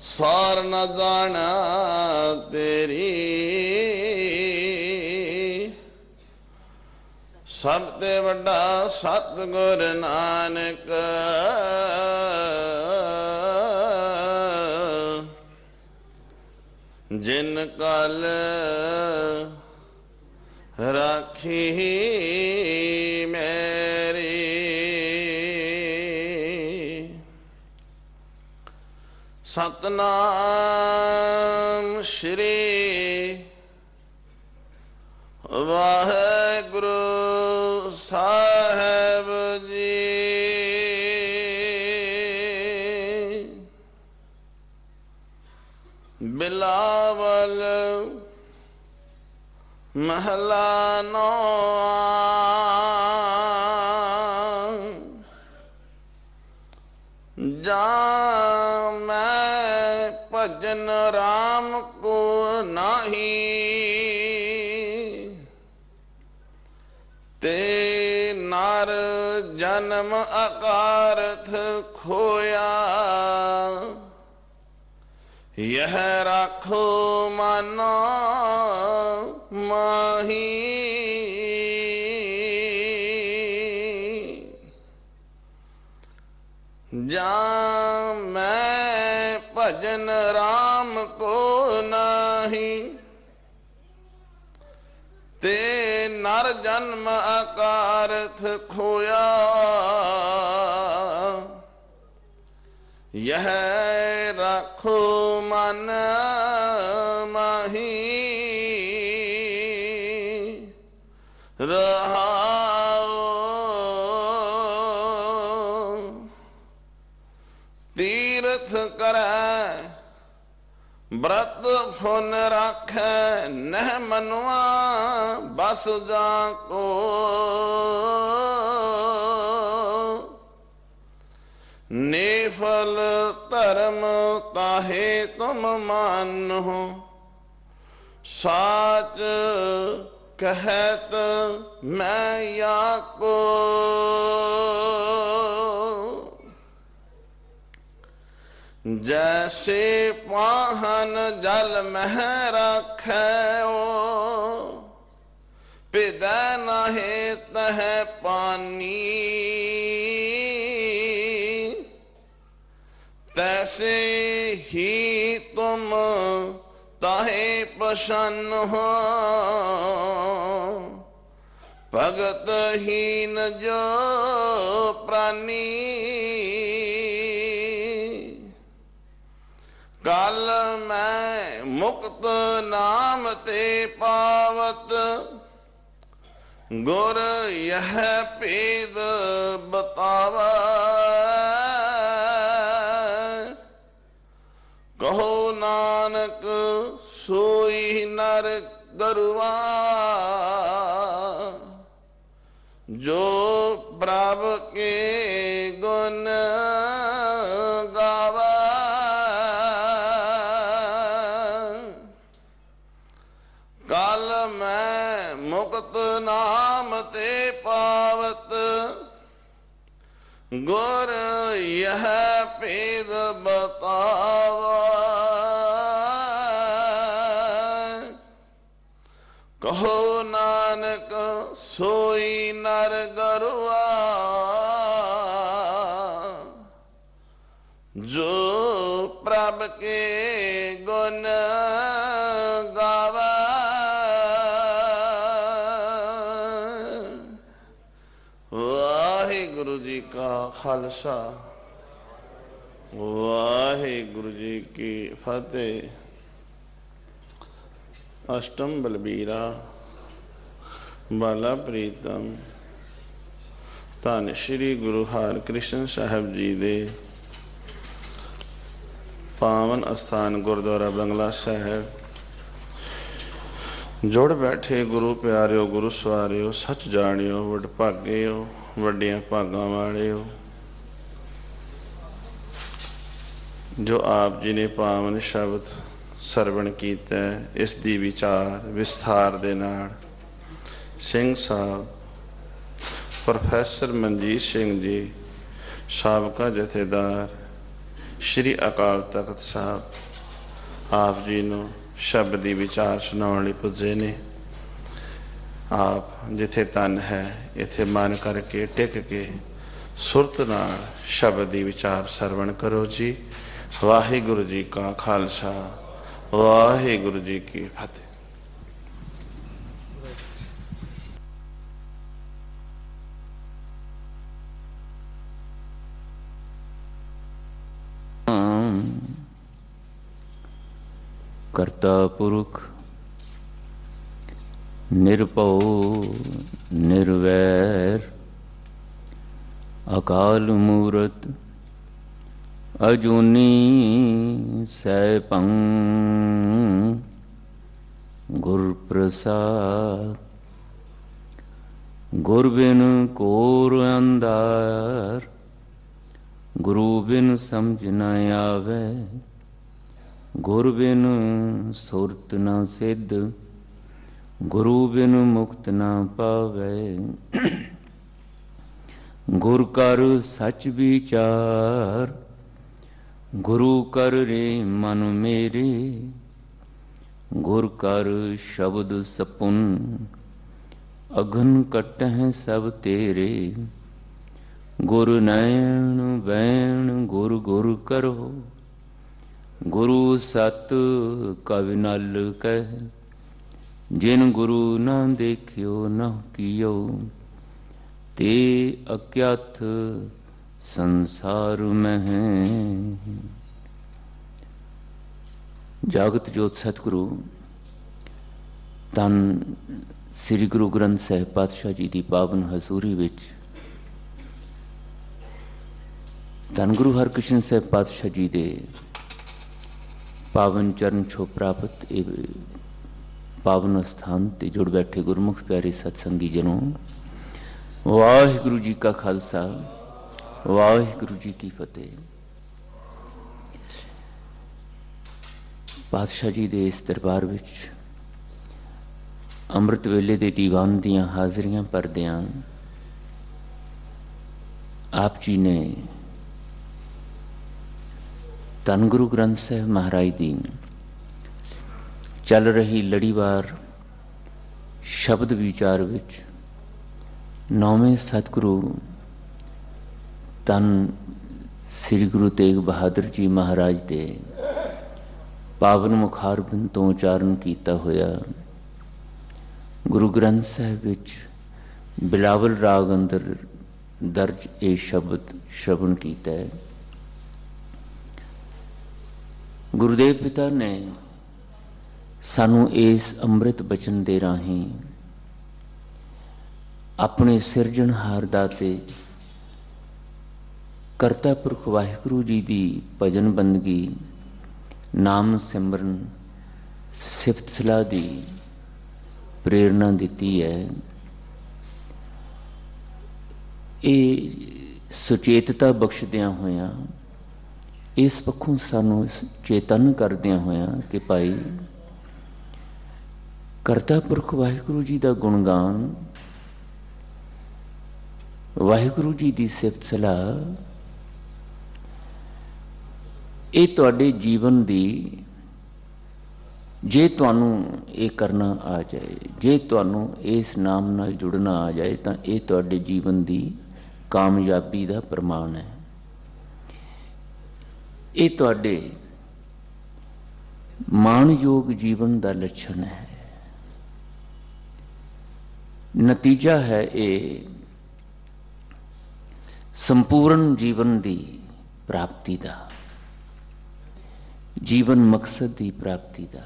सार न जाना तेरी सब ते वड्डा सतगुर नानक जिन कल राखी मेरी सतनाम श्री वाहेगुरु साहेब जी। बिलावल महला नौआ जा मैं भजन राम को नाही ते नर जन्म अकारथ खोया यह राखो मानो माही जा मैं भजन राम को नाही ते नर जन्म अकारथ खोया यह राखो मन माही रहाओ तीर्थ करे व्रत फुन राखै नह मनवा बस जाको नेफल धर्म ताहे तुम मानो साच कहत मैं याको जैसे पाहन जल मह रखै पिदै नहे तह पानी तैसे ही तुम ताहे प्रसन्न हो भगत हीन जो प्राणी कल मैं मुक्त नाम ते पावत गुर यह पेद बतावा कहो नानक सोई नर गरुआ जो प्रभु के गुण गावा कल मैं मुक्त नाम ते पावत गुर यह पेद बतावा कहो नानक सोई नर गरुआ जो प्रभु के गुण गावा वाहिगुरु जी का खालसा वाहिगुरु जी की फतेह। अष्टम बलबीरा बाला प्रीतम धन श्री गुरु हरकृष्ण साहब जी दे पावन अस्थान गुरुद्वारा बंगला साहब जुड़ बैठे गुरु प्यारिओ गुरु सवारिओ सच जानियो वड भागेओ वड्डियां भागां वालेओ जो आप जी ने पावन शब्द सरवण कीता इस दी विचार विस्तार दे नाल सिंह साहब प्रोफैसर मनजीत सिंह जी ਸਾਬਕਾ ਜਥੇਦਾਰ ਸ਼੍ਰੀ ਅਕਾਲ ਤਖਤ ਸਾਹਿਬ ਆਪ ਜੀ ਨੂੰ ਸ਼ਬਦ ਦੀ ਵਿਚਾਰ ਸੁਣਾਉਣ ਲਈ ਪੁੱਜੇ ਨੇ। ਆਪ ਜਿੱਥੇ ਤਨ ਹੈ ਇੱਥੇ ਮਨ ਕਰਕੇ ਟਿਕ ਕੇ ਸੁਰਤ ਨਾਲ ਸ਼ਬਦ ਦੀ ਵਿਚਾਰ ਸਰਵਣ ਕਰੋ ਜੀ। ਵਾਹਿਗੁਰੂ ਜੀ ਕਾ ਖਾਲਸਾ, ਵਾਹਿਗੁਰੂ ਜੀ ਕੀ ਫਤਿਹ। ਕਰਤਾ ਪੁਰਖ ਨਿਰਭਉ ਨਿਰਵੈਰ ਅਕਾਲ ਮੂਰਤ ਅਜੂਨੀ ਸੈਭੰ ਗੁਰ ਪ੍ਰਸਾਦ। ਗੁਰ ਬਿਨ ਘੋਰ ਅੰਧਾਰ, ਗੁਰੂ ਬਿਨ ਸਮਝ ਨ ਆਵੇ। ਗੁਰ ਬਿਨ ਸੁਰਤ ਨ ਸਿੱਧ, ਗੁਰੂ ਬਿਨ ਮੁਕਤ ਨ ਪਾਵੇ। ਗੁਰ ਕਰ ਸੱਚ ਵਿਚਾਰ, ਗੁਰੂ ਕਰ ਰੇ ਮਨ ਮੇਰੇ। ਗੁਰ ਕਰ ਸ਼ਬਦ ਸਪੁਨ, ਅਗਨ ਕਟਹਿ ਸਭ ਤੇਰੇ। ਗੁਰ ਨੈਣ ਬੈਣ ਗੁਰ ਗੁਰ ਕਰੋ, ਗੁਰੂ ਸਤ ਕਵਿ ਨਲ ਕਹਿ। ਜਿਨ ਗੁਰੂ ਨਾ ਦੇਖਿਓ ਨਾ ਕੀਓ, ਤੇ ਅਕਿਆਥ ਸੰਸਾਰ ਮਹਿ। ਜਾਗਤ ਜੋਤ ਸਤਿਗੁਰੂ ਧੰਨ ਸ੍ਰੀ ਗੁਰੂ ਗ੍ਰੰਥ ਸਾਹਿਬ ਪਾਤਸ਼ਾਹ ਜੀ ਦੀ ਪਾਵਨ ਹਜ਼ੂਰੀ ਵਿੱਚ ਧੰਨ ਗੁਰੂ ਹਰਕ੍ਰਿਸ਼ਨ ਸਾਹਿਬ ਪਾਤਸ਼ਾਹ ਜੀ ਦੇ ਪਾਵਨ ਚਰਨ ਛੋਹ ਪ੍ਰਾਪਤ ਇਹ ਪਾਵਨ ਸਥਾਨ ਤੇ ਜੁੜ ਬੈਠੇ ਗੁਰਮੁਖ ਪਿਆਰੇ ਸਤਸੰਗੀ ਜਨੋ, ਵਾਹਿਗੁਰੂ ਜੀ ਕਾ ਖਾਲਸਾ, ਵਾਹਿਗੁਰੂ ਜੀ ਕੀ ਫਤਿਹ। ਪਾਤਸ਼ਾਹ ਜੀ ਦੇ ਇਸ ਦਰਬਾਰ ਵਿੱਚ ਅੰਮ੍ਰਿਤ ਵੇਲੇ ਦੇ ਦੀਵਾਨ ਦੀਆਂ ਹਾਜ਼ਰੀਆਂ ਭਰਦਿਆਂ ਆਪ ਜੀ ਨੇ ਧੰਨ ਗੁਰੂ ਗ੍ਰੰਥ ਸਾਹਿਬ ਮਹਾਰਾਜ ਦੀ ਚੱਲ ਰਹੀ ਲੜੀਵਾਰ ਸ਼ਬਦ ਵਿਚਾਰ ਵਿੱਚ ਨੌਵੇਂ ਸਤਿਗੁਰੂ ਧੰਨ ਸ੍ਰੀ ਗੁਰੂ ਤੇਗ ਬਹਾਦਰ ਜੀ ਮਹਾਰਾਜ ਦੇ ਪਾਵਨ ਮੁਖਾਰਬਿੰਦ ਤੋਂ ਉਚਾਰਨ ਕੀਤਾ ਹੋਇਆ ਗੁਰੂ ਗ੍ਰੰਥ ਸਾਹਿਬ ਵਿੱਚ ਬਿਲਾਵਲ ਰਾਗ ਅੰਦਰ ਦਰਜ ਇਹ ਸ਼ਬਦ ਸ਼ਰਵਣ ਕੀਤਾ ਹੈ। ਗੁਰੂਦੇਵ ਪਿਤਾ ਨੇ ਸਾਨੂੰ ਇਸ ਅੰਮ੍ਰਿਤ ਬਚਨ ਦੇ ਰਾਹੀਂ ਆਪਣੇ ਸਿਰਜਣਹਾਰ ਦਾਤੇ ਕਰਤਾ ਪੁਰਖ ਵਾਹਿਗੁਰੂ ਜੀ ਦੀ ਭਜਨ ਬੰਦਗੀ, ਨਾਮ ਸਿਮਰਨ, ਸਿਫਤ ਸਲਾਹ ਦੀ ਪ੍ਰੇਰਨਾ ਦਿੱਤੀ ਹੈ। ਇਹ ਸੁਚੇਤਤਾ ਬਖਸ਼ਦਿਆਂ ਹੋਇਆਂ, ਇਸ ਪੱਖੋਂ ਸਾਨੂੰ ਚੇਤਨ ਕਰਦਿਆਂ ਹੋਇਆਂ ਕਿ ਭਾਈ ਕਰਤਾ ਪੁਰਖ ਵਾਹਿਗੁਰੂ ਜੀ ਦਾ ਗੁਣਗਾਨ, ਵਾਹਿਗੁਰੂ ਜੀ ਦੀ ਸਿਫਤ ਸਲਾਹ, ਇਹ ਤੁਹਾਡੇ ਜੀਵਨ ਦੀ, ਜੇ ਤੁਹਾਨੂੰ ਇਹ ਕਰਨਾ ਆ ਜਾਏ, ਜੇ ਤੁਹਾਨੂੰ ਇਸ ਨਾਮ ਨਾਲ ਜੁੜਨਾ ਆ ਜਾਏ ਤਾਂ ਇਹ ਤੁਹਾਡੇ ਜੀਵਨ ਦੀ ਕਾਮਯਾਬੀ ਦਾ ਪ੍ਰਮਾਣ ਹੈ। ਇਹ ਤੁਹਾਡੇ ਮਾਣਯੋਗ ਜੀਵਨ ਦਾ ਲੱਛਣ ਹੈ, ਨਤੀਜਾ ਹੈ ਇਹ ਸੰਪੂਰਨ ਜੀਵਨ ਦੀ ਪ੍ਰਾਪਤੀ ਦਾ, ਜੀਵਨ ਮਕਸਦ ਦੀ ਪ੍ਰਾਪਤੀ ਦਾ।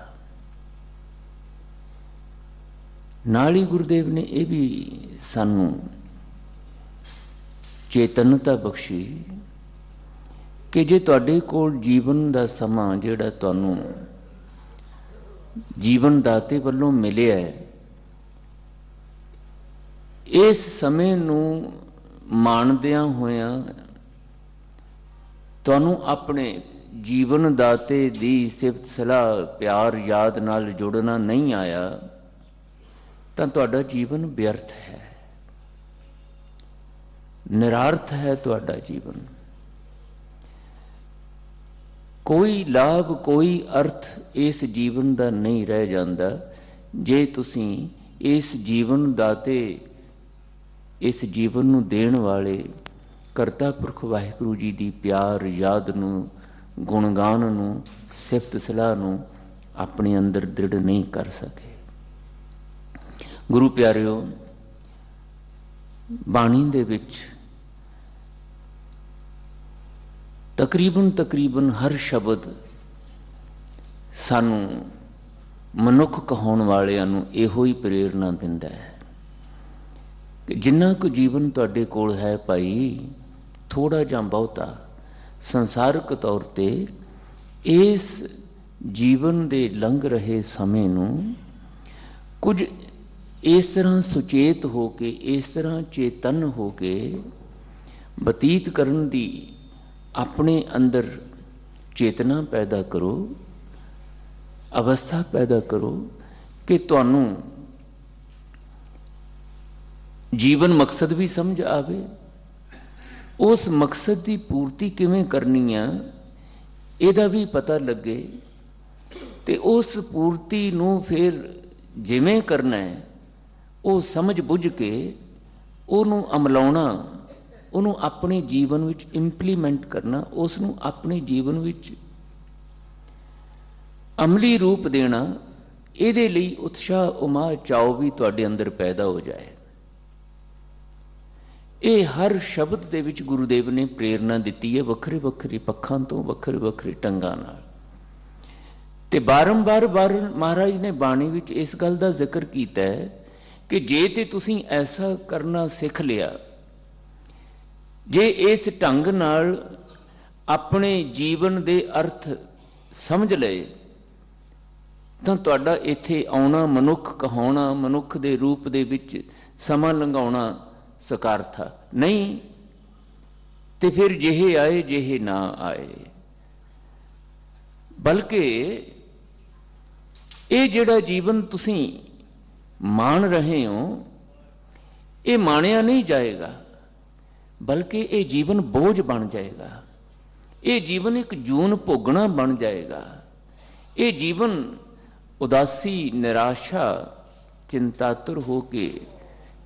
ਨਾਲ ਹੀ ਗੁਰੂਦੇਵ ਨੇ ਇਹ ਵੀ ਸਾਨੂੰ ਚੇਤਨਤਾ ਬਖਸ਼ੀ ਕਿ ਜੇ ਤੁਹਾਡੇ ਕੋਲ ਜੀਵਨ ਦਾ ਸਮਾਂ ਜਿਹੜਾ ਤੁਹਾਨੂੰ ਜੀਵਨ ਦਾਤੇ ਵੱਲੋਂ ਮਿਲਿਆ ਹੈ, ਇਸ ਸਮੇਂ ਨੂੰ ਮਾਣਦਿਆਂ ਹੋਇਆਂ ਤੁਹਾਨੂੰ ਆਪਣੇ ਜੀਵਨ ਦਾਤੇ ਦੀ ਸਿਫਤ ਸਲਾਹ, ਪਿਆਰ, ਯਾਦ ਨਾਲ ਜੁੜਨਾ ਨਹੀਂ ਆਇਆ ਤਾਂ ਤੁਹਾਡਾ ਜੀਵਨ ਵਿਅਰਥ ਹੈ, ਨਿਰਾਰਥ ਹੈ ਤੁਹਾਡਾ ਜੀਵਨ। कोई लाभ कोई अर्थ इस जीवन का नहीं रह जाता जे तुसी इस जीवन दाते इस जीवन नूं देण वाले करता पुरख वाहिगुरू जी की प्यार याद नूं गुणगान नूं सिफत सलाह नूं अपने अंदर दृढ़ नहीं कर सके। गुरु प्यारिओ, बाणी दे विच तकरीबन हर शब्द सानू मनुख कहाउण वालियां नूं इहो ही प्रेरणा दिंदा है कि जिन्ना को जीवन तुहाडे कोल है भाई, थोड़ा जां बहुता संसारक तौर ते इस जीवन दे लंघ रहे समय नूं कुछ इस तरह सुचेत हो के, इस तरह चेतन हो के बतीत करन दी अपने अंदर चेतना पैदा करो, अवस्था पैदा करो कि तुहानू जीवन मकसद भी समझ आवे, उस मकसद की पूर्ति किवें करनी है इहदा भी पता लगे, ते उस पूर्ति नूं फिर जिवें करना है वो समझ बुझ के उहनूं अमलाउणा, उन्होंने अपने जीवन विच इंप्लीमेंट करना, उसनूं अपने जीवन विच अमली रूप देना, इहदे लई उत्साह उमाह चाओ भी तुहाडे अंदर पैदा हो जाए। ये हर शब्द दे विच गुरुदेव ने प्रेरणा दिती है, वखरे वखरे पक्षां तो वखरे वखरे ढंगां नाल। ते बारंबार महाराज ने बाणी विच इस गल का जिक्र किया है कि जे ते तुसीं ऐसा करना सीख लिया, जे इस ढंग नाल अपने जीवन दे अर्थ समझ लए, तां तुहाडा इत्थे आउणा, मनुख कहाउणा, मनुख दे रूप दे विच समां लंघाउणा सकार्था नहीं, ते फिर जेहे आए जेहे ना आए। बल्कि ये जिहड़ा जीवन तुसीं मान रहे हो, ये माणिया नहीं जाएगा, बल्कि ये जीवन बोझ बन जाएगा, ये जीवन एक जून भोगना बन जाएगा, ये जीवन उदासी निराशा चिंतातुर हो के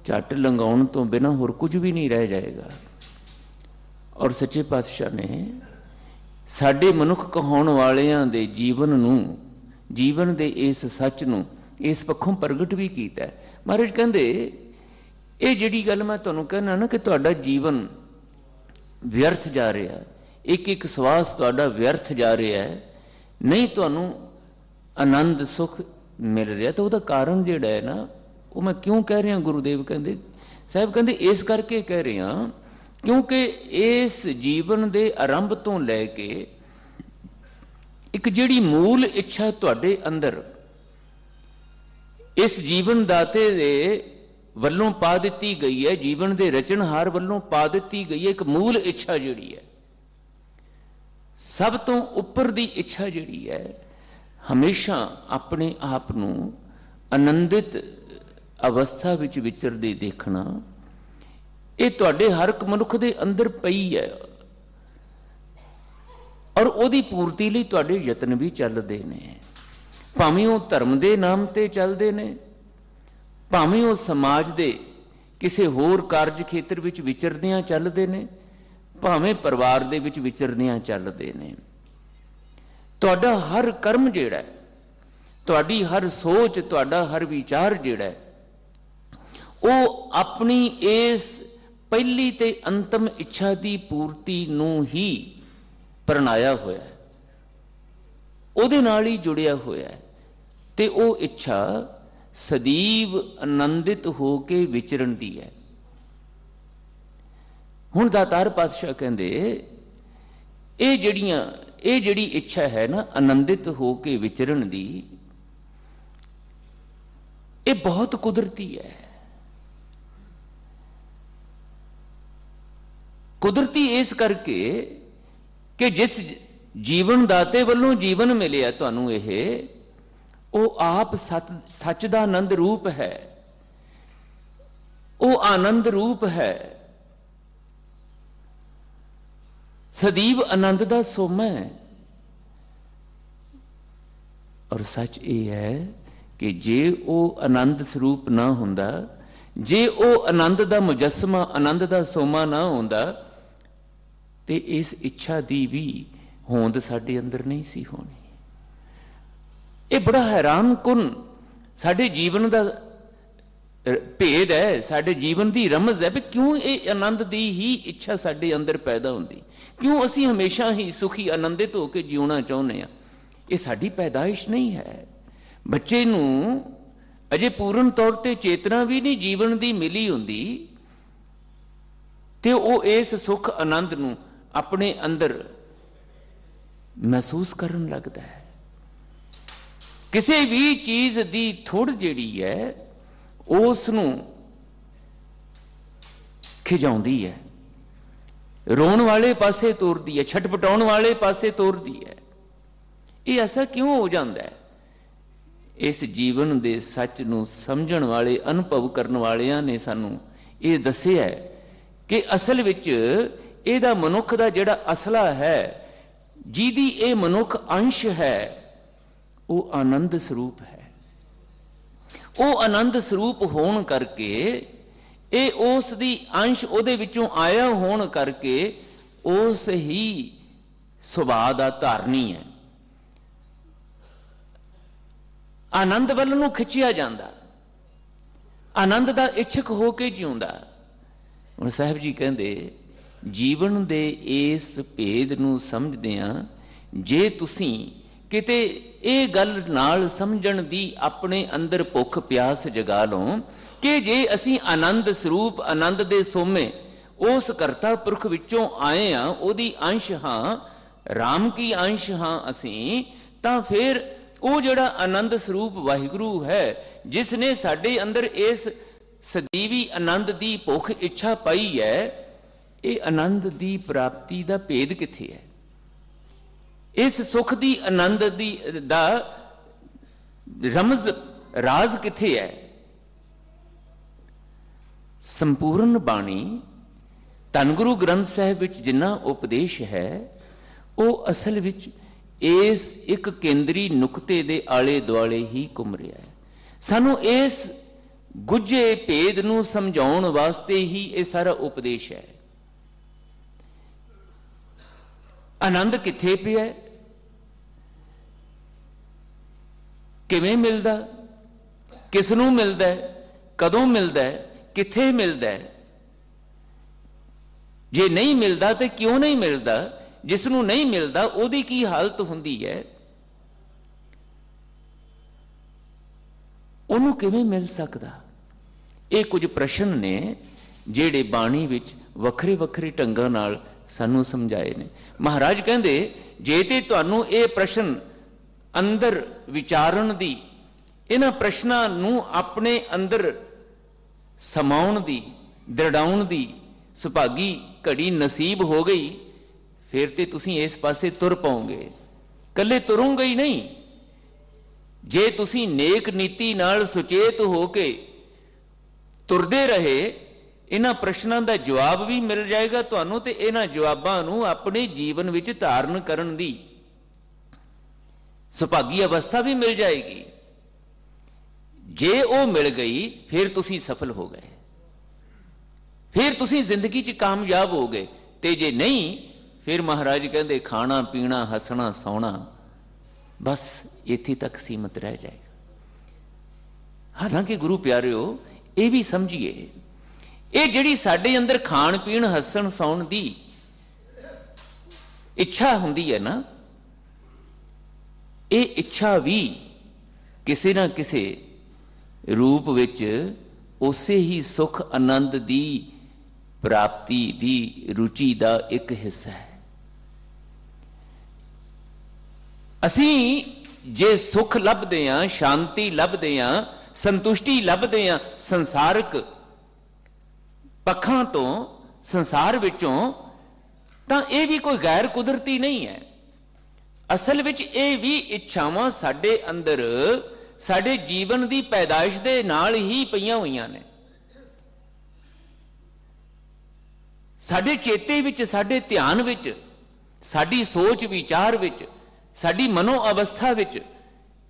झट लंघाउण तो बिना होर कुछ भी नहीं रह जाएगा। और सच्चे पातशाह ने साडे मनुख कहाउण वालियां दे जीवन नूं, जीवन दे इस सच नूं इस पक्षों प्रगट भी कीता है। महाराज कहंदे ये जिहड़ी गल मैं तुहानूं कहना ना कि तुहाडा जीवन व्यर्थ जा रहा है, एक एक सवास तुहाडा व्यर्थ जा रहा है, नहीं तुहानूं आनंद सुख मिल रहा, तो उसका कारण जिहड़ा है ना, वो मैं क्यों कह रहा, गुरुदेव कहंदे साहब कहंदे इस करके कह रहा क्योंकि इस जीवन दे आरंभ तो लैके एक जिहड़ी मूल इच्छा तुहाडे अंदर इस जीवन दाते दे वल्लों पा दिती गई है, जीवन के रचनहार वल्लों पा दिती गई है, एक मूल इच्छा जिहड़ी है, सब तो उपर दी इच्छा जिहड़ी है, हमेशा अपने आप नूं आनंदित अवस्था विच विचरदे देखना, ये तुहाडे हर एक मनुख दे अंदर पई है। और उहदी पूर्ति लई तुहाडे यतन भी चलदे ने, भावें वो धर्म के नाम ते चलदे ने, भावें वो समाज के किसी होर कारज खेत्र विच विचरदियां चलदे ने, भावें परिवार दे विच विचरदियां चलदे ने। तुहाडा हर कर्म जिहड़ा है, तुहाडी हर सोच, तुहाडा हर विचार जिहड़ा है, वो अपनी इस पहली ते अंतम इच्छा की पूर्ति नूं ही परणाया होया है, उहदे नाल ही जुड़िया होया है, ते वो इच्छा सदैव आनंदित हो के विचरण दी है। हुण दातार पातशाह कहंदे ये जिहड़ी इच्छा है ना आनंदित हो के विचरण दी, ये बहुत कुदरती है। कुदरती इस करके कि जिस जीवन दाते वालों जीवन मिलिया तुहानूं, यह वो आप सच दा आनंद रूप है, वो आनंद रूप है, सदैव आनंद दा सोमा है। और सच ये है कि जे वो आनंद स्वरूप ना हुंदा, जे वो आनंद का मुजस्मा, आनंद का सोमा ना हुंदा, ते इस इच्छा की भी होंद साडे अंदर नहीं सी होनी। ये बड़ा हैरान कुन साडे जीवन का भेद है, साडे जीवन की रमज है भी क्यों ये आनंद की ही इच्छा साडे अंदर पैदा होंदी, क्यों असी हमेशा ही सुखी आनंदित होकर जीना चाहुंदे हैं। ये साडी पैदाइश नहीं है। बच्चे नूं अजे पूर्ण तौर पर चेतना भी नहीं जीवन की मिली होंदी ते वो इस सुख आनंद नूं अपने अंदर महसूस करन लगता है। किसी भी चीज की थोड़ जिहड़ी है उस नूं खिजाउंदी है, रोण वाले पासे तोरदी है, छटपटाउण वाले पासे तोरदी है। ये ऐसा क्यों हो जाता है? इस जीवन के सच नूं समझण वाले, अनुभव करने वालियां ने सानू ये दस्सिया है कि असल विच इहदा मनुख का जिहड़ा असला है, जिहदी ये मनुख अंश है, वो आनंद स्वरूप है। वो आनंद स्वरूप होण करके ये उस दी अंश उहदे विचों आया होण करके उस ही सुभाअ दा धारनी है। आनंद वल नूं खिंचिया जांदा, आनंद दा इच्छुक हो के जिउंदा। हुण साहिब जी कहंदे जीवन दे इस भेद नूं समझदिआं जे तुसीं किते ये गल नाल समझण दी अपने अंदर भुख प्यास जगा लो कि जे असी आनंद स्वरूप, आनंद दे सोमे उस करता पुरख विचों आए हाँ, उहदी अंश हाँ, राम की अंश हाँ असी, तां फिर वो जिहड़ा आनंद स्वरूप वाहिगुरु है जिसने साडे अंदर इस सदीवी आनंद दी भुख इच्छा पाई है, ये आनंद दी प्राप्ति दा भेद किथे है? इस सुख दी आनंद दी दा रमज राज किथे है? संपूर्ण बाणी धन गुरु ग्रंथ साहिब विच जिन्ना उपदेश है वो असल विच इस एक केंद्री नुकते दे आले दुआले ही घुम रहा है। सानू इस गुझे भेद नूं समझाउण वास्ते ही ये सारा उपदेश है। आनंद किथे पिया है, किवें मिलदा, किसनूं मिलदा है, कदों मिलदा है, किथे मिलदा है, जे नहीं मिलता तो क्यों नहीं मिलता, जिसनों नहीं मिलता उहदी की हालत हुंदी है, उहनूं किवें मिल सकदा? ये कुछ प्रश्न ने जिहड़े बाणी विच वखरे वखरे ढंगां नाल सानू समझाए ने। महाराज कहंदे जे ते तुहानूं ये प्रश्न अंदर विचारण दी, इन्हां प्रश्नां नूं अपने अंदर समाउण दी, दृढ़ाउण दी सुभागी घड़ी नसीब हो गई, फिर ते तुसीं इस पासे तुर पाओगे। कल्ले तुरोगे ही नहीं, जे तुसीं नेक नीति नाल सुचेत होके तुरदे रहे, इन्हां प्रश्नां दा जवाब भी मिल जाएगा तुहानूं ते इन्हां जवाबां नूं अपने जीवन विच धारण करन दी सुभागी अवस्था भी मिल जाएगी। जे वो मिल गई फिर तुसीं सफल हो गए, फिर तुसीं जिंदगी च कामयाब हो गए। ते जे नहीं फिर महाराज कहते खाना पीना हसना सौना बस इत्थे तक सीमित रह जाएगा। हालांकि गुरु प्यारिओ ये भी समझिए, ये जिहड़ी साडे अंदर खाण पीण हसन सौण दी इच्छा हुंदी है ना, ये इच्छा भी किसी ना किसी रूप विच उसे ही सुख आनंद दी प्राप्ति दी रुचि का एक हिस्सा है। असी जे सुख लभदे हां, शांति लभदे हां, संतुष्टि लभदे हां संसारक पक्षां तो, संसार विचों, तां ये भी कोई गैर कुदरती नहीं है। असल विच ये भी इच्छावां साडे अंदर साडे जीवन की पैदाइश दे नाल ही पईयां होईयां ने। साडे चेते विच, साडे ध्यान विच, साडी सोच विचार विच, साडी मनो अवस्था विच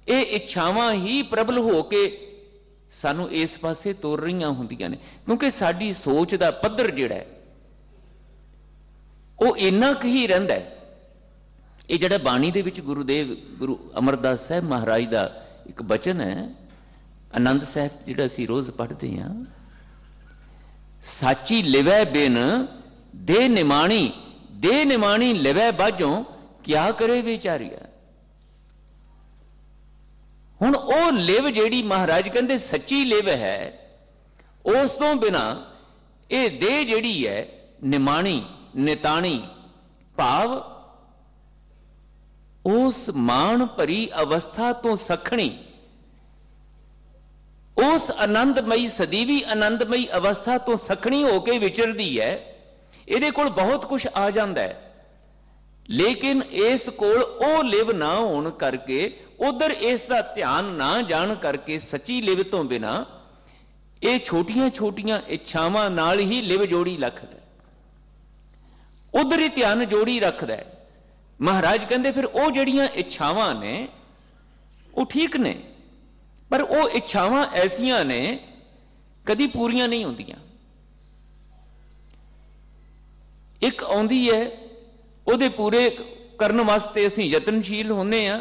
ये इच्छावां ही प्रबल हो के सानू इस पासे तुर रहीआं हुंदियां ने, क्योंकि साडी सोच दा पੱਧਰ जिहड़ा है वो इन्ना क ही रहिंदा है। ये जिहड़ा बाणी दे विच गुरु अमरदास साहब महाराज दा एक बचन है, आनंद साहब जिहड़ा असीं रोज़ पढ़दे हां, साची लिवै बिन दे निमाणी लिवै बाझों क्या करे विचारिया। हुण वो लिव जिहड़ी महाराज कहंदे सच्ची लिव है, उस तो बिना ये देह जिहड़ी है निमाणी निताणी भाव उस मान भरी अवस्था तो सखणी, उस आनंदमई सदीवी आनंदमई अवस्था तो सखणी होके विचरदी है। ਇਹਦੇ ਕੋਲ बहुत कुछ आ जाता है, लेकिन इस कोल ਉਹ ਲਿਵ ना होने करके, उधर इसका ध्यान ना जान करके सच्ची लिव तो बिना ये छोटियां छोटियां इच्छावां नाल ही लिव जोड़ी रखदा, उधर ही ध्यान जोड़ी रखदा है। महाराज कहंदे फिर वो जिहड़ियां इच्छावां ने वो ठीक ने, पर वो इच्छावां ऐसियां ने कदी पूरियां नहीं होंदियां। एक आउंदी है, ਉਹਦੇ पूरे करने वास्ते असीं यतनशील होंदे आ,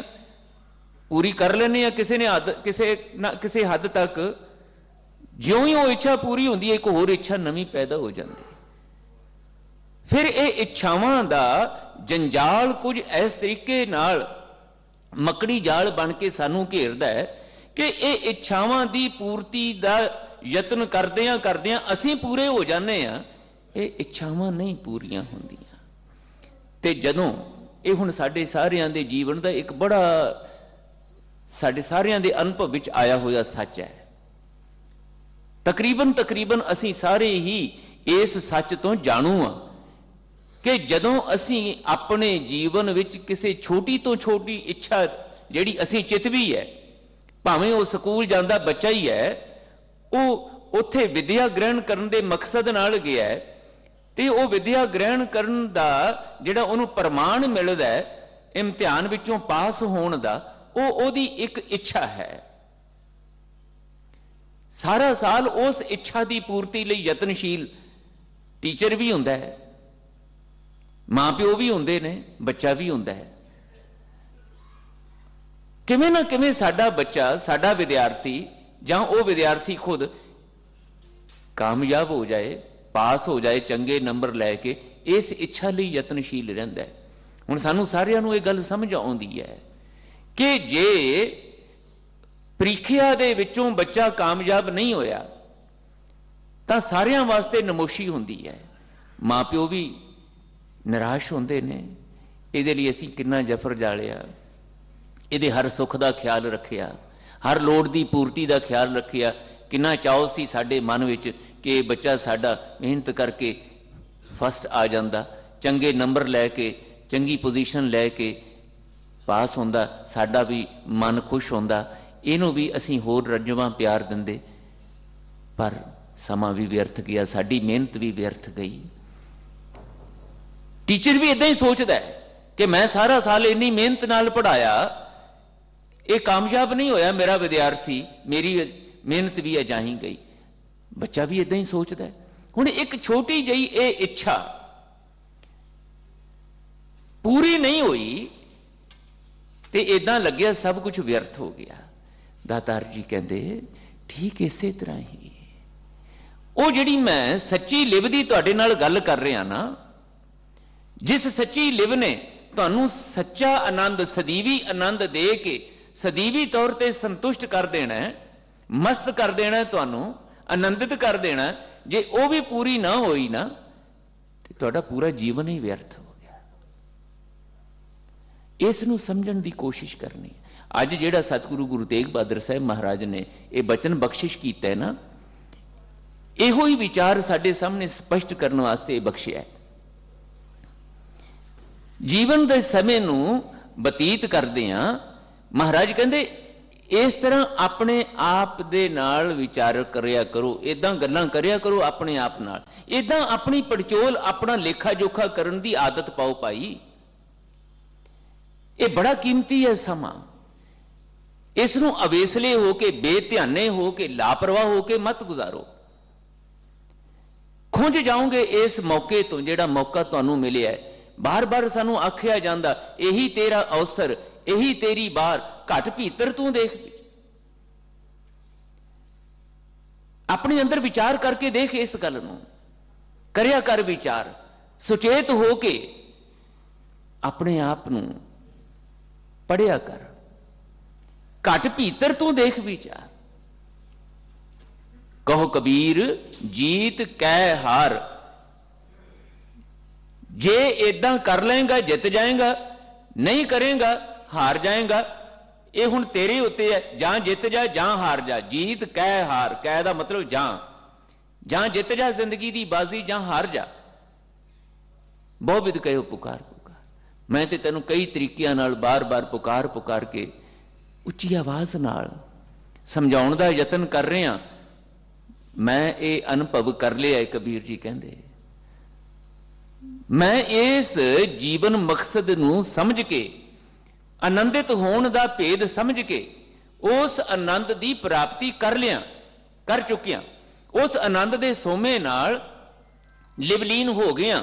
पूरी कर लेने आ किसी ने किसी हद तक। ज्यों ही वो इच्छा पूरी होंदी है, एक होर इच्छा नवीं पैदा हो जाती। फिर ये इच्छावां दा जंजाल कुछ इस तरीके नाल मकड़ी जाल बन के सानू घेरदा है कि ये इच्छावां दी पूर्ति दा यतन करदियां करदियां असीं पूरे हो जाने आ, ये इच्छावां नहीं पूरियां होंदियां। ते जदों ये हुण साडे सारियां दे जीवन दा एक बड़ा साडे सारियां दे अनुभव विच आया होया सच है। तकरीबन असीं सारे ही इस सच तो जाणू आ कि जदों असीं अपने जीवन विच किसी छोटी तो छोटी इच्छा जिहड़ी असीं चितवी है, भावें वो स्कूल जांदा बच्चा ही है, वो उत्थे विद्या ग्रहण करन दे मकसद नाल गया है, ते वो विद्या ग्रहण करन दा जिहड़ा उहनूं प्रमाण मिलदा है इम्तिहान विचों पास होण दा, वो ओहदी एक इच्छा है। सारा साल उस इच्छा की पूर्ति लई यतनशील टीचर भी हुंदा है, मां प्यो भी हुंदे ने, बच्चा भी हुंदा है। किवें ना किवें साडा बच्चा, साडा विद्यार्थी जां वो विद्यार्थी खुद कामयाब हो जाए, पास हो जाए, चंगे नंबर लैके इस इच्छा लई यतनशील रहिंदा है। हुण सानूं सारिआं नूं इह गल समझ आउंदी है कि जे ਪ੍ਰੀਖਿਆ ਦੇ ਵਿੱਚੋਂ ਬੱਚਾ ਕਾਮਯਾਬ ਨਹੀਂ ਹੋਇਆ ਤਾਂ ਸਾਰਿਆਂ ਵਾਸਤੇ ਨਮੋਸ਼ੀ ਹੁੰਦੀ ਹੈ, ਮਾਂ ਪਿਓ ਵੀ ਨਿਰਾਸ਼ ਹੁੰਦੇ ਨੇ। ਇਹਦੇ ਲਈ ਅਸੀਂ ਕਿੰਨਾ ਜਫਰ ਜਾਲਿਆ, ਇਹਦੇ ਹਰ ਸੁੱਖ ਦਾ ਖਿਆਲ ਰੱਖਿਆ, ਹਰ ਲੋੜ ਦੀ ਪੂਰਤੀ ਦਾ ਖਿਆਲ ਰੱਖਿਆ। ਕਿੰਨਾ ਚਾਅ ਸੀ ਸਾਡੇ ਮਨ ਵਿੱਚ ਕਿ ਇਹ ਬੱਚਾ ਸਾਡਾ ਮਿਹਨਤ ਕਰਕੇ ਫਸਟ ਆ ਜਾਂਦਾ, ਚੰਗੇ ਨੰਬਰ ਲੈ ਕੇ ਚੰਗੀ ਪੋਜੀਸ਼ਨ ਲੈ ਕੇ ਪਾਸ ਹੁੰਦਾ, ਸਾਡਾ ਵੀ ਮਨ ਖੁਸ਼ ਹੁੰਦਾ। ਇਹਨੂੰ ਵੀ ਅਸੀਂ ਹੋਰ ਰੱਜਵਾਂ ਪਿਆਰ ਦਿੰਦੇ, ਪਰ ਸਮਾਂ ਵੀ ਵਿਅਰਥ ਗਿਆ, ਸਾਡੀ ਮਿਹਨਤ ਵੀ ਵਿਅਰਥ ਗਈ। ਟੀਚਰ ਵੀ ਇਦਾਂ ਹੀ ਸੋਚਦਾ ਹੈ ਕਿ ਮੈਂ ਸਾਰਾ ਸਾਲ ਇੰਨੀ ਮਿਹਨਤ ਨਾਲ ਪੜ੍ਹਾਇਆ, ਇਹ ਕਾਮਯਾਬ ਨਹੀਂ ਹੋਇਆ ਮੇਰਾ ਵਿਦਿਆਰਥੀ, ਮੇਰੀ ਮਿਹਨਤ ਵੀ ਅਜਾਹੀਂ ਗਈ। ਬੱਚਾ ਵੀ ਇਦਾਂ ਹੀ ਸੋਚਦਾ ਹੈ। ਹੁਣ ਇੱਕ ਛੋਟੀ ਜਿਹੀ ਇਹ ਇੱਛਾ ਪੂਰੀ ਨਹੀਂ ਹੋਈ ਤੇ ਇਦਾਂ ਲੱਗਿਆ ਸਭ ਕੁਝ ਵਿਅਰਥ ਹੋ ਗਿਆ। ਦਾਤਾਰ ਜੀ ਕਹਿੰਦੇ ਠੀਕ ਇਸੇ ਤਰ੍ਹਾਂ ਹੀ ਉਹ ਜਿਹੜੀ ਮੈਂ ਸੱਚੀ ਲਿਵ ਦੀ ਤੁਹਾਡੇ ਨਾਲ ਗੱਲ ਕਰ ਰਿਹਾ ਨਾ, ਜਿਸ ਸੱਚੀ ਲਿਵ ਨੇ ਤੁਹਾਨੂੰ ਸੱਚਾ ਆਨੰਦ, ਸਦੀਵੀ ਆਨੰਦ ਦੇ ਕੇ ਸਦੀਵੀ ਤੌਰ ਤੇ ਸੰਤੁਸ਼ਟ ਕਰ ਦੇਣਾ, ਮਸਤ ਕਰ ਦੇਣਾ, ਤੁਹਾਨੂੰ ਆਨੰਦਿਤ ਕਰ ਦੇਣਾ, ਜੇ ਉਹ ਵੀ ਪੂਰੀ ਨਾ ਹੋਈ ਨਾ ਤੇ ਤੁਹਾਡਾ ਪੂਰਾ ਜੀਵਨ ਹੀ ਵਿਅਰਥ ਹੋ ਗਿਆ। ਇਸ ਨੂੰ ਸਮਝਣ ਦੀ ਕੋਸ਼ਿਸ਼ ਕਰਨੀ। ਅੱਜ ਜਿਹੜਾ ਸਤਿਗੁਰੂ ਗੁਰੂ ਤੇਗ ਬਹਾਦਰ ਸਾਹਿਬ ਮਹਾਰਾਜ ਨੇ ਇਹ ਬਚਨ ਬਖਸ਼ਿਸ਼ ਕੀਤਾ ਹੈ ਨਾ, ਇਹੋ ਹੀ ਵਿਚਾਰ ਸਾਡੇ ਸਾਹਮਣੇ ਸਪਸ਼ਟ ਕਰਨ ਵਾਸਤੇ ਬਖਸ਼ਿਆ ਹੈ। ਜੀਵਨ ਦੇ ਸਮੇਂ ਨੂੰ ਬਤੀਤ ਕਰਦੇ ਆ, ਮਹਾਰਾਜ ਕਹਿੰਦੇ ਇਸ ਤਰ੍ਹਾਂ ਆਪਣੇ ਆਪ ਦੇ ਨਾਲ ਵਿਚਾਰ ਕਰਿਆ ਕਰੋ, ਇਦਾਂ ਗੱਲਾਂ ਕਰਿਆ ਕਰੋ ਆਪਣੇ ਆਪ ਨਾਲ, ਇਦਾਂ ਆਪਣੀ ਪੜਚੋਲ, ਆਪਣਾ ਲੇਖਾ ਜੋਖਾ ਕਰਨ ਦੀ ਆਦਤ ਪਾਓ ਭਾਈ। ਇਹ ਬੜਾ ਕੀਮਤੀ ਹੈ ਸਮਾਂ, इस नूं अवेसले हो के, बेध्याने हो के, लापरवाह हो के मत गुजारो। खुंज जाओगे इस मौके तो, जिहड़ा मौका तुहानूं मिलिया है। बार बार सानू आखिया जांदा, यही तेरा अवसर, यही तेरी बार, घट भीतर तू देख। अपने अंदर विचार करके देख, इस गल नूं करिया कर विचार, सुचेत हो के अपने आप नूं पढ़िया कर। घट भीतर तू देख विचार। कहो कबीर जीत कै हार, जे इदां कर लेंगा जित जाएगा, नहीं करेंगा हार जाएगा। ये हुण तेरे उत्ते है, जां जित जा जां हार जा। जीत कै हार, कै दा मतलब जां जित जा जिंदगी दी बाजी, जां हार जा। बहुविध कहो पुकार पुकार। मैं ते तैनूं कई तरीकिਆਂ नाल बार बार पुकार पुकार के उच्ची आवाज नाल समझाउण दा यतन कर रहा। मैं ये अनुभव कर लिया, कबीर जी कहंदे, मैं इस जीवन मकसद नूं समझ के, आनंदित होने का भेद समझ के उस आनंद की प्राप्ति कर चुकिया। उस आनंद के सोमे नाल लिवलीन हो गया।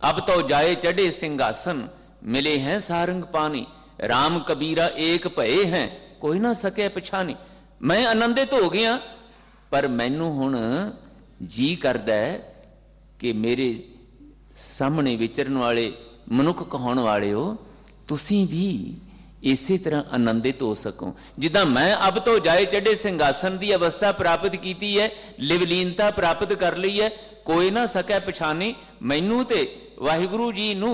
अब तो जाए चढ़े सिंहासन, मिले हैं सारंग पानी। राम कबीरा एक भये हैं, कोई ना सके पछानी। मैं आनंदित हो गया, पर मैनू हुण जी करदा है कि मेरे सामने विचरण वाले मनुख कहाउण वाले हो, तुसीं भी इसी तरह आनंदित हो सको। जिदा मैं अब तो जाए चढ़े सिंहासन की अवस्था प्राप्त की है, लिवलीनता प्राप्त कर ली है, कोई ना सकै पछानी। मैनू ते वाहिगुरू जी नू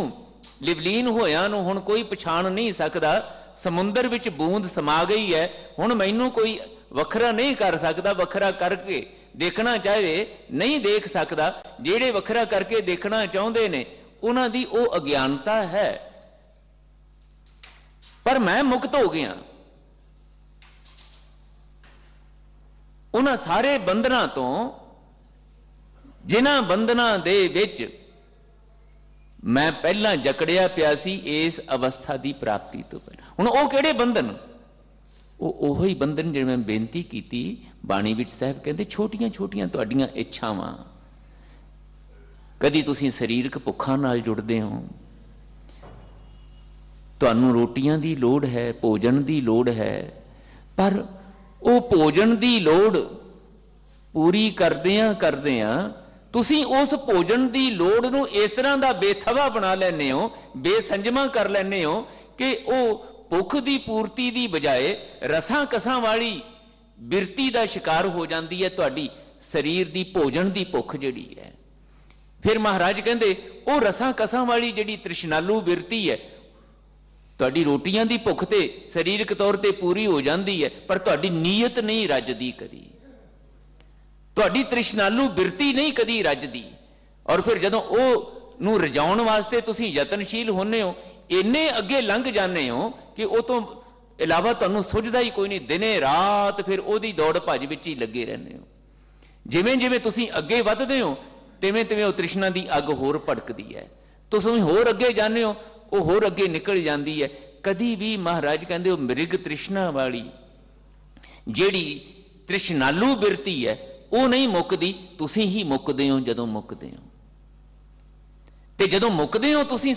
लिवलीन होया नू हुण कोई पछाण नहीं सकता। समुंदर विच बूंद समा गई है, हुण मैनू कोई वखरा नहीं कर सकता। वखरा करके देखना चाहे नहीं देख सकता। जेड़े वखरा करके देखना चाहते ने उन्हां दी ओ अज्ञानता है। पर मैं मुक्त हो गया उन्हां सारे बंधना तो, जिन्हां बंधना दे विच मैं पहला जकड़िया पिया सी इस अवस्था की प्राप्ति तो पहला। हुण ओ किहड़े बंधन? ओहो ही बंधन जिहड़े मैं बेनती की बाणी विच साहब कहते, छोटियां छोटियां तुहाडियां इच्छावां। कदी तुसीं सरीरक भुखां नाल जुड़दे हो, तुहानूं रोटियां दी लोड़ है, भोजन दी लोड़ है, पर वो भोजन दी लोड़ पूरी करदियां तुसीं उस भोजन की लोड़ नूं इस तरह का बेथवा बना लैने हो, बेसंजमा कर लैने हो कि वह भुख की पूर्ति की बजाय रसां कसां वाली बिरती का शिकार हो जाती है। तुहाडी शरीर की भोजन की भुख जिहड़ी है, फिर महाराज कहते वो रसां कसां वाली जिहड़ी तृष्णालु बिरती है, तुहाडी रोटियां की भुख ते शरीरक तौर पर पूरी हो जाती है, पर तुहाडी नीयत नहीं रजदी, कदी तुहाडी तृष्णालु बिरती नहीं कदी रजदी। और फिर जदों वो नूं रजाउण वास्ते तुसीं यतनशील होने हो, इन्ने अगे लंघ जाने हो कि वो तो इलावा तुहानूं सुझदा ही कोई नहीं। दिने रात फिर ओदी दौड़ भज विच ही लगे रहने हो। जिवें जिवें तुसीं अगे वधदे हो तिवें तिवें वो तृष्णा की अग होर भड़कदी है, तुसीं होर अगे जाने हो, वो होर अगे निकल जाती है। कदी भी महाराज कहते मृग तृष्णा वाली जिहड़ी तृष्णालु बिरती है वो नहीं मुकदी, तुसीं ही मुकदे हो। जदों मुकदे हो ते जदों मुकदे हो तुसीं